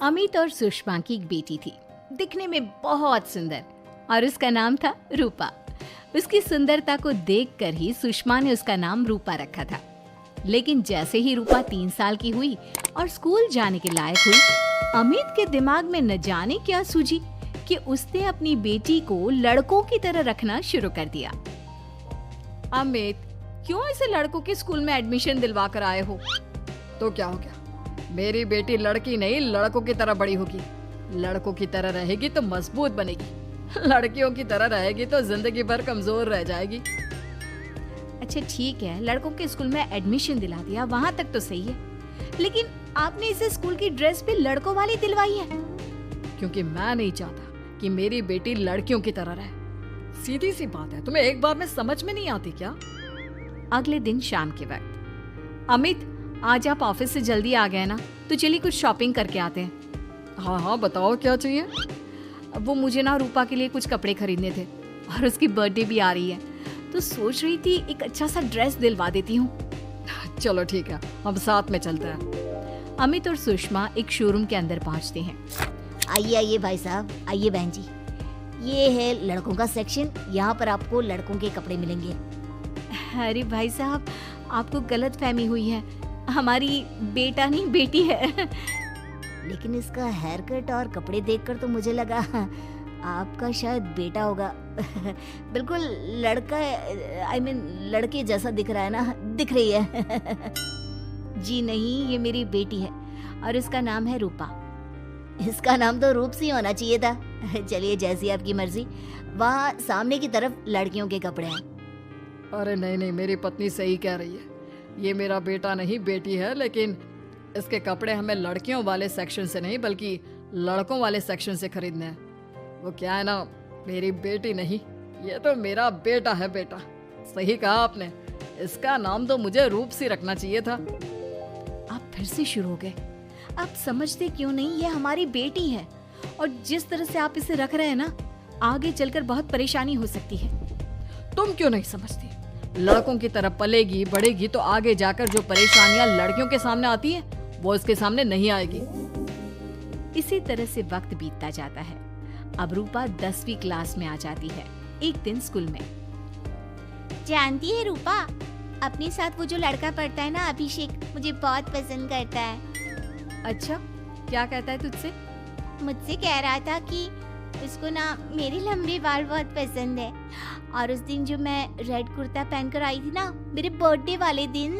अमित और सुषमा की एक बेटी थी, दिखने में बहुत सुंदर, और उसका नाम था रूपा। उसकी सुंदरता को देखकर ही सुषमा ने उसका नाम रूपा रखा था। लेकिन जैसे ही रूपा 3 साल की हुई और स्कूल जाने के लायक हुई, अमित के दिमाग में न जाने क्या सूझी कि उसने अपनी बेटी को लड़कों की तरह रखना शुरू कर दिया। अमित, क्यों ऐसे लड़कों के स्कूल में एडमिशन दिलवा कर आए हो? तो क्या हो गया, मेरी बेटी लड़की नहीं लड़कों की तरह बड़ी होगी। लड़कों की तरह रहेगी तो मजबूत बनेगी, लड़कियों की तरह रहेगी तो जिंदगी भर कमजोर रह जाएगी। अच्छा ठीक है, लड़कों के स्कूल में एडमिशन दिला दिया, वहाँ तक तो सही है, लेकिन आपने इसे स्कूल की ड्रेस भी लड़कों वाली दिलवाई है। क्योंकि मैं नहीं चाहता कि मेरी बेटी लड़कियों की तरह रहे। सीधी सी बात है, तुम्हें एक बार में समझ में नहीं आती क्या? अगले दिन शाम के वक्त, अमित आज आप ऑफिस से जल्दी आ गए ना, तो चलिए कुछ शॉपिंग करके आते हैं। हाँ हाँ बताओ क्या चाहिए। वो मुझे ना रूपा के लिए कुछ कपड़े खरीदने थे और उसकी बर्थडे भी आ रही है, तो सोच रही थी एक अच्छा सा ड्रेस दिलवा देती हूँ। चलो ठीक है, हम साथ में चलते हैं। अमित और सुषमा एक शोरूम के अंदर पहुँचते हैं। आइए आइए भाई साहब, आइए बहन जी, ये है लड़कों का सेक्शन, यहाँ पर आपको लड़कों के कपड़े मिलेंगे। अरे भाई साहब, आपको गलत फहमी हुई है, हमारी बेटा नहीं बेटी है। लेकिन इसका हेयर कट और कपड़े देखकर तो मुझे लगा आपका शायद बेटा होगा। बिल्कुल लड़का, आई मीन लड़के जैसा दिख रहा है ना, दिख रही है। जी नहीं, ये मेरी बेटी है और इसका नाम है रूपा। इसका नाम तो रूप सी होना चाहिए था। चलिए जैसी आपकी मर्जी, वहाँ सामने की तरफ लड़कियों के कपड़े हैं। अरे नहीं नहीं, मेरी पत्नी सही कह रही है, ये मेरा बेटा नहीं बेटी है, लेकिन इसके कपड़े हमें लड़कियों वाले सेक्शन से नहीं बल्कि लड़कों वाले सेक्शन से खरीदने हैं। वो क्या है ना, मेरी बेटी नहीं, ये तो मेरा बेटा है। बेटा सही कहा आपने, इसका नाम तो मुझे रूप सी रखना चाहिए था। आप फिर से शुरू हो गए। आप समझते क्यों नहीं, ये हमारी बेटी है और जिस तरह से आप इसे रख रहे हैं ना, आगे चलकर बहुत परेशानी हो सकती है। तुम क्यों नहीं समझती? लड़कों की तरह पलेगी बढ़ेगी तो आगे जाकर जो परेशानियां लड़कियों के सामने आती है वो इसके सामने नहीं आएगी। इसी तरह से वक्त बीतता जाता है। अब रूपा 10वीं क्लास में आ जाती है। एक दिन स्कूल में, जानती है रूपा, अपने साथ वो जो लड़का पढ़ता है ना, अभिषेक, मुझे बहुत पसंद करता है। अच्छा, क्या कहता है तुझसे? मुझसे कह रहा था कि उसको ना मेरे लंबे बाल बहुत पसंद है, और उस दिन जो मैं रेड कुर्ता पहनकर आई थी ना, मेरे बर्थडे वाले दिन,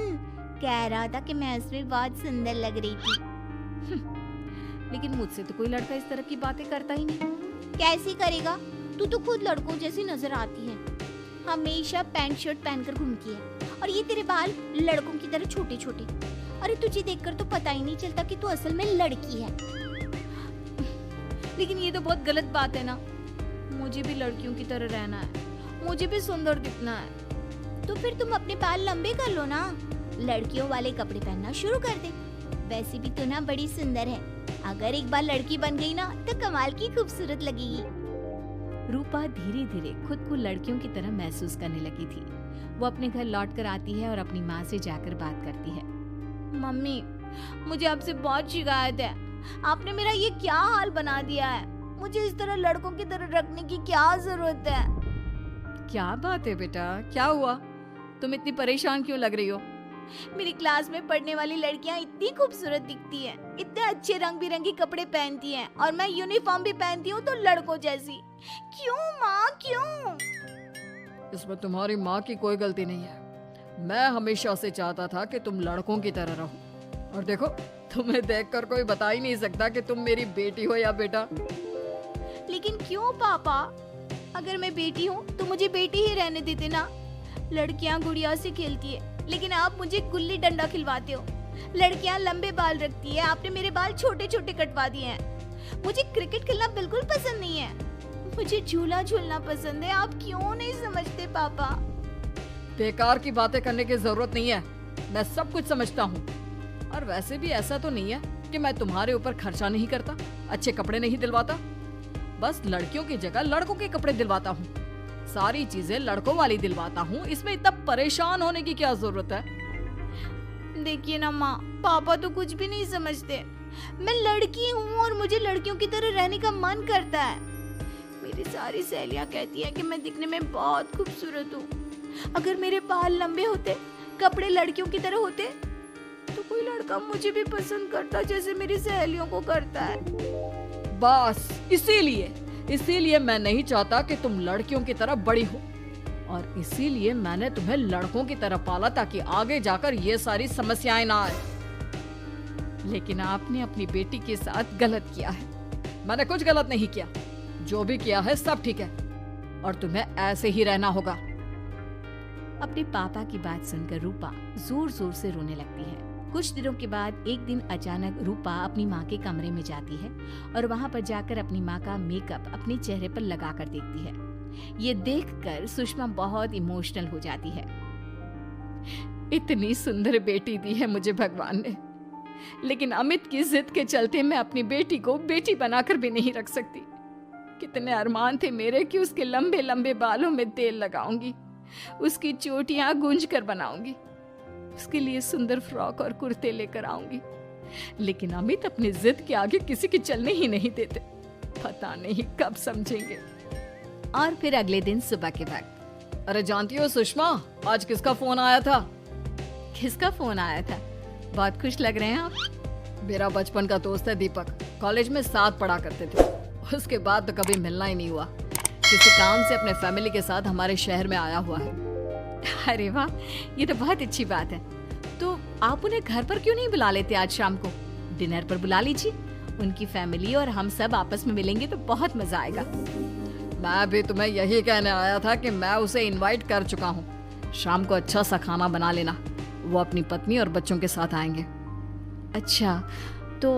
कह रहा था कि मैं उसमें बहुत सुंदर लग रही थी। लेकिन मुझसे तो कोई लड़का इस तरह की बातें करता ही नहीं। कैसे करेगा? तू तो खुद लड़कों जैसी नजर आती है, हमेशा पैंट शर्ट पहनकर घूमती है, और ये तेरे बाल लड़कों की तरह छोटे छोटे। अरे तुझे देखकर तो पता ही नहीं चलता कि तू असल में लड़की है। लेकिन ये तो बहुत गलत बात है ना, मुझे भी लड़कियों की तरह रहना है, मुझे भी सुंदर दिखना है। तो फिर तुम अपने बाल लंबे कर लो ना, लड़कियों वाले कपड़े पहनना शुरू कर दे। वैसे भी तू ना बड़ी सुंदर है, अगर एक बार लड़की बन गई ना तो कमाल की खूबसूरत लगेगी। रूपा धीरे धीरे खुद को लड़कियों की तरह महसूस करने लगी थी। वो अपने घर लौट कर आती है और अपनी माँ से जाकर बात करती है। मम्मी, मुझे आपसे बहुत शिकायत है, आपने मेरा ये क्या हाल बना दिया है। मुझे इस तरह लड़कों की तरह रखने की क्या जरूरत है? क्या बात है बेटा, क्या हुआ? तुम इतनी परेशान क्यों लग रही हो? मेरी क्लास में पढ़ने वाली लड़कियां इतनी खूबसूरत दिखती हैं, इतने अच्छे रंग बिरंगे कपड़े पहनती हैं, और मैं यूनिफॉर्म भी पहनती हूँ तो लड़कों जैसी। क्यों माँ, क्यों? इसमें तुम्हारी माँ की कोई गलती नहीं है। मैं हमेशा से चाहता था कि तुम लड़कों की तरह रहो, और देखो तुम्हें देखकर कोई बता ही नहीं सकता कि तुम मेरी बेटी हो या बेटा। लेकिन क्यों पापा? अगर मैं बेटी हूँ तो मुझे बेटी ही रहने देते ना। लड़कियाँ गुड़िया से खेलती है, लेकिन आप मुझे गुल्ली डंडा खिलवाते हो। लड़कियाँ लंबे बाल रखती है, आपने मेरे बाल छोटे छोटे कटवा दिए हैं। मुझे क्रिकेट खेलना बिल्कुल पसंद नहीं है, मुझे झूला झूलना पसंद है। आप क्यों नहीं समझते पापा? बेकार की बातें करने की जरूरत नहीं है, मैं सब कुछ समझता हूँ। और वैसे भी ऐसा तो नहीं है कि मैं तुम्हारे ऊपर खर्चा नहीं करता, अच्छे कपड़े नहीं दिलवाता, बस लड़कियों की जगह लड़कों के कपड़े दिलवाता हूँ, सारी चीजें लड़कों वाली दिलवाता हूँ। इसमें इतना परेशान होने की क्या जरूरत है? देखिए ना माँ, पापा तो कुछ भी नहीं समझते। मैं लड़की हूँ और लड़कियों की तरह रहने का मन करता है। मेरी सारी सहेलियां कहती हैं कि मैं दिखने में बहुत खूबसूरत हूँ। अगर मेरे बाल लंबे होते, कपड़े लड़कियों की तरह होते, तो कोई लड़का मुझे भी पसंद करता जैसे मेरी सहेलियों को करता है। बस इसीलिए मैं नहीं चाहता कि तुम लड़कियों की तरह बड़ी हो, और इसीलिए मैंने तुम्हें लड़कों की तरह पाला ताकि आगे जाकर ये सारी समस्याएं ना आए। लेकिन आपने अपनी बेटी के साथ गलत किया है। मैंने कुछ गलत नहीं किया, जो भी किया है सब ठीक है, और तुम्हें ऐसे ही रहना होगा। अपने पापा की बात सुनकर रूपा जोर जोर से रोने लगती है। कुछ दिनों के बाद एक दिन अचानक रूपा अपनी माँ के कमरे में जाती है और वहाँ पर जाकर अपनी माँ का मेकअप अपने चेहरे पर लगा कर देखती है। ये देखकर सुषमा बहुत इमोशनल हो जाती है। इतनी सुंदर बेटी दी है मुझे भगवान ने, लेकिन अमित की जिद के चलते मैं अपनी बेटी को बेटी बनाकर भी नहीं रख सकती। कितने अरमान थे मेरे कि उसके लंबे लंबे बालों में तेल लगाऊंगी, उसकी चोटियां गूंज कर बनाऊंगी, उसके लिए सुंदर फ्रॉक और कुर्ते लेकर आऊंगी। लेकिन अमित अपनी जिद के आगे किसी की चलने ही नहीं देते। पता नहीं कब समझेंगे। और फिर अगले दिन सुबह के वक्त, अरे जानती हो सुषमा, आज किसका फोन आया था? किसका फोन आया था? बहुत खुश लग रहे हैं आप। मेरा बचपन का दोस्त है दीपक, कॉलेज में साथ पढ़ा करते थे। उसके बाद तो कभी मिलना ही नहीं हुआ। किसी काम से अपने फैमिली के साथ हमारे शहर में आया हुआ है। अरे वाह, ये तो बहुत अच्छी बात है। तो आप उन्हें घर पर क्यों नहीं बुला लेते? आज शाम को डिनर पर बुला लीजिए। उनकी फैमिली और हम सब आपस में मिलेंगे तो बहुत मजा आएगा। मैं भी तुम्हें यही कहने आया था कि मैं उसे इनवाइट कर चुका हूँ। शाम को अच्छा सा खाना बना लेना, वो अपनी पत्नी और बच्चों के साथ आएंगे। अच्छा, तो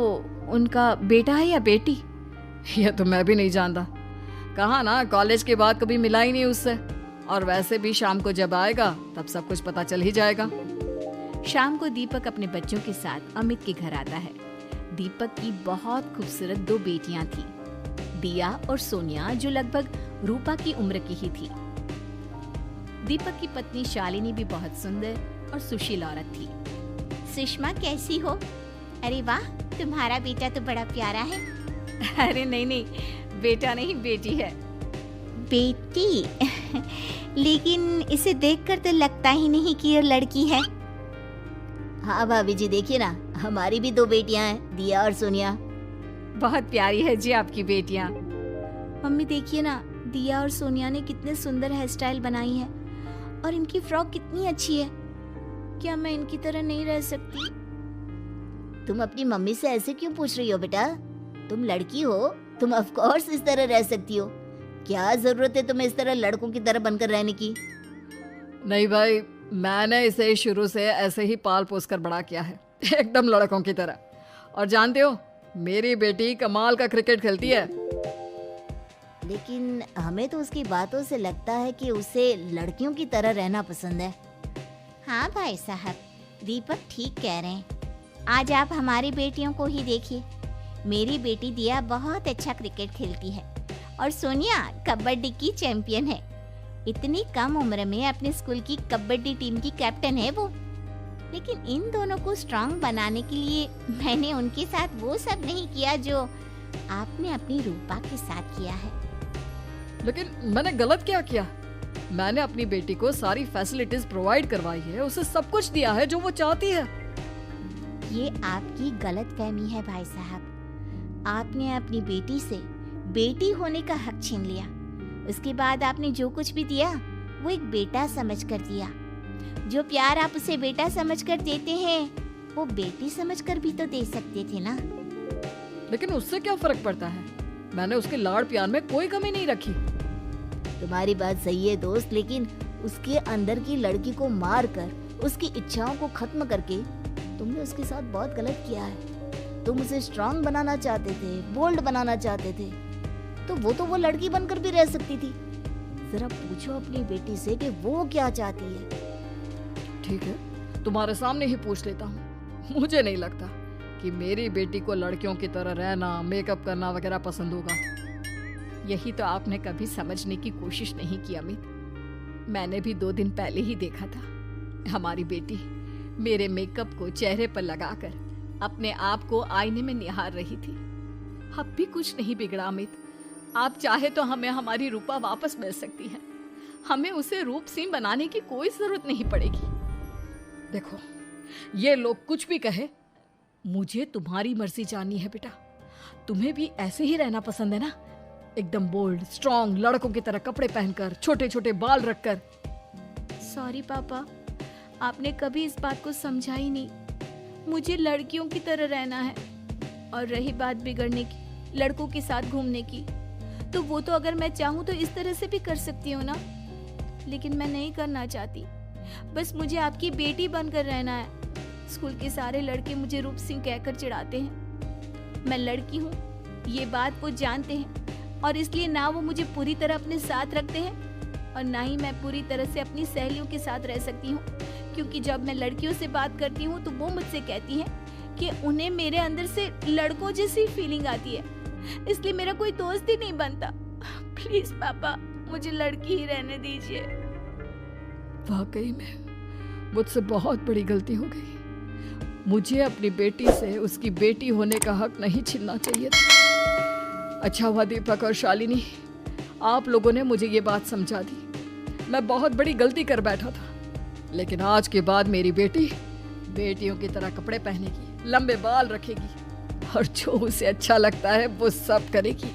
उनका बेटा है या बेटी? यह तो मैं भी नहीं जानता। कहा ना, कॉलेज के बाद कभी मिला ही नहीं उससे, और वैसे भी शाम को जब आएगा तब सब कुछ पता चल ही जाएगा। शाम को दीपक अपने बच्चों के साथ अमित के घर आता है। दीपक की बहुत खूबसूरत 2 बेटियां थी, दिया और सोनिया, जो लगभग रूपा की उम्र की ही थी। दीपक की पत्नी शालिनी भी बहुत सुंदर और सुशील औरत थी। सुषमा कैसी हो? अरे वाह, तुम्हारा बेटा तो बड़ा प्यारा है। अरे नहीं, बेटा नहीं, बेटी है। बेटी? लेकिन इसे देखकर तो लगता ही नहीं कि ये लड़की है। हाँ भाभी जी, देखिए ना, हमारी भी 2 बेटियां हैं, दिया और सोनिया। बहुत प्यारी है जी आपकी बेटियां। मम्मी देखिए ना, दिया और सोनिया ने कितने सुंदर हेयर स्टाइल बनाई है, और इनकी फ्रॉक कितनी अच्छी है। क्या मैं इनकी तरह नहीं रह सकती? तुम अपनी मम्मी से ऐसे क्यों पूछ रही हो बेटा? तुम लड़की हो, तुम ऑफ कोर्स इस तरह रह सकती हो। क्या जरूरत है तुम्हें इस तरह लड़कों की तरह बनकर रहने की? नहीं भाई, मैंने इसे शुरू से ऐसे ही पाल पोस कर बड़ा किया है, एकदम लड़कों की तरह। और जानते हो, मेरी बेटी कमाल का क्रिकेट खेलती है। लेकिन हमें तो उसकी बातों से लगता है कि उसे लड़कियों की तरह रहना पसंद है। हाँ भाई साहब, दीपक ठीक कह रहे हैं। आज आप हमारी बेटियों को ही देखिए। मेरी बेटी दिया बहुत अच्छा क्रिकेट खेलती है, और सोनिया कबड्डी की चैंपियन है। इतनी कम उम्र में अपने स्कूल की कबड्डी टीम की कैप्टन है वो। लेकिन इन दोनों को स्ट्रांग बनाने के लिए मैंने उनके साथ वो सब नहीं किया जो आपने अपनी रूपा के साथ किया है। लेकिन मैंने गलत क्या किया? मैंने अपनी बेटी को सारी फैसिलिटीज प्रोवाइड करवाई है, उसे सब कुछ दिया है जो वो चाहती है। ये आपकी गलतफहमी है भाई साहब। आपने अपनी बेटी से बेटी होने का हक छीन लिया। उसके बाद आपने जो कुछ भी दिया वो एक बेटा समझकर दिया। जो प्यार आप उसे बेटा समझकर देते हैं, वो बेटी समझकर भी तो दे सकते थे ना। लेकिन उससे क्या फर्क पड़ता है? मैंने उसके लाड़ प्यार में कोई कमी नहीं रखी। तुम्हारी बात सही है दोस्त, लेकिन उसके अंदर की लड़की को मार कर, उसकी इच्छाओं को खत्म करके तुमने उसके साथ बहुत गलत किया है। तुम उसे स्ट्रांग बनाना चाहते थे, बोल्ड बनाना चाहते थे, तो वो लड़की बनकर भी रह सकती थी। जरा पूछो अपनी बेटी से कि वो क्या चाहती है। ठीक है, तुम्हारे सामने ही पूछ लेता हूँ। मुझे नहीं लगता कि मेरी बेटी को लड़कियों की तरह रहना, मेकअप करना वगैरह पसंद होगा। यही तो आपने कभी समझने की कोशिश नहीं की अमित। मैंने भी 2 दिन पहले ही देखा था, हमारी बेटी मेरे मेकअप को चेहरे पर लगाकर अपने आप को आईने में निहार रही थी। अब भी कुछ नहीं बिगड़ा अमित। आप चाहे तो हमें हमारी रूपा वापस मिल सकती है। हमें उसे रूप सिंह बनाने की कोई जरूरत नहीं पड़ेगी। देखो, ये लोग कुछ भी कहे, मुझे तुम्हारी मर्जी जाननी है बेटा। तुम्हें भी ऐसे ही रहना पसंद है ना? एकदम बोल्ड, स्ट्रॉन्ग, लड़कों की तरह कपड़े पहनकर, छोटे छोटे बाल रखकर। सॉरी पापा, आपने कभी इस बात को समझा ही नहीं। मुझे लड़कियों की तरह रहना है। और रही बात बिगड़ने की, लड़कों के साथ घूमने की, तो वो तो अगर मैं चाहूँ तो इस तरह से भी कर सकती हूँ ना। लेकिन मैं नहीं करना चाहती। बस मुझे आपकी बेटी बनकर रहना है। स्कूल के सारे लड़के मुझे रूप सिंह कहकर चिढ़ाते हैं। मैं लड़की हूँ, ये बात वो जानते हैं, और इसलिए ना वो मुझे पूरी तरह अपने साथ रखते हैं और ना ही मैं पूरी तरह से अपनी सहेलियों के साथ रह सकती हूँ। क्योंकि जब मैं लड़कियों से बात करती हूँ तो वो मुझसे कहती हैं कि उन्हें मेरे अंदर से लड़कों जैसी फीलिंग आती है, इसलिए मेरा कोई दोस्त ही नहीं बनता। प्लीज पापा, मुझे लड़की ही रहने दीजिए। वाकई में मुझसे बहुत बड़ी गलती हो गई। मुझे अपनी बेटी से उसकी बेटी होने का हक नहीं छीनना चाहिए था। अच्छा हुआ दीपक और शालिनी, आप लोगों ने मुझे ये बात समझा दी। मैं बहुत बड़ी गलती कर बैठा था, लेकिन आज के बाद मेरी बेटी बेटियों की तरह कपड़े पहनेगी, लंबे बाल रखेगी और जो उसे अच्छा लगता है वो सब करेगी।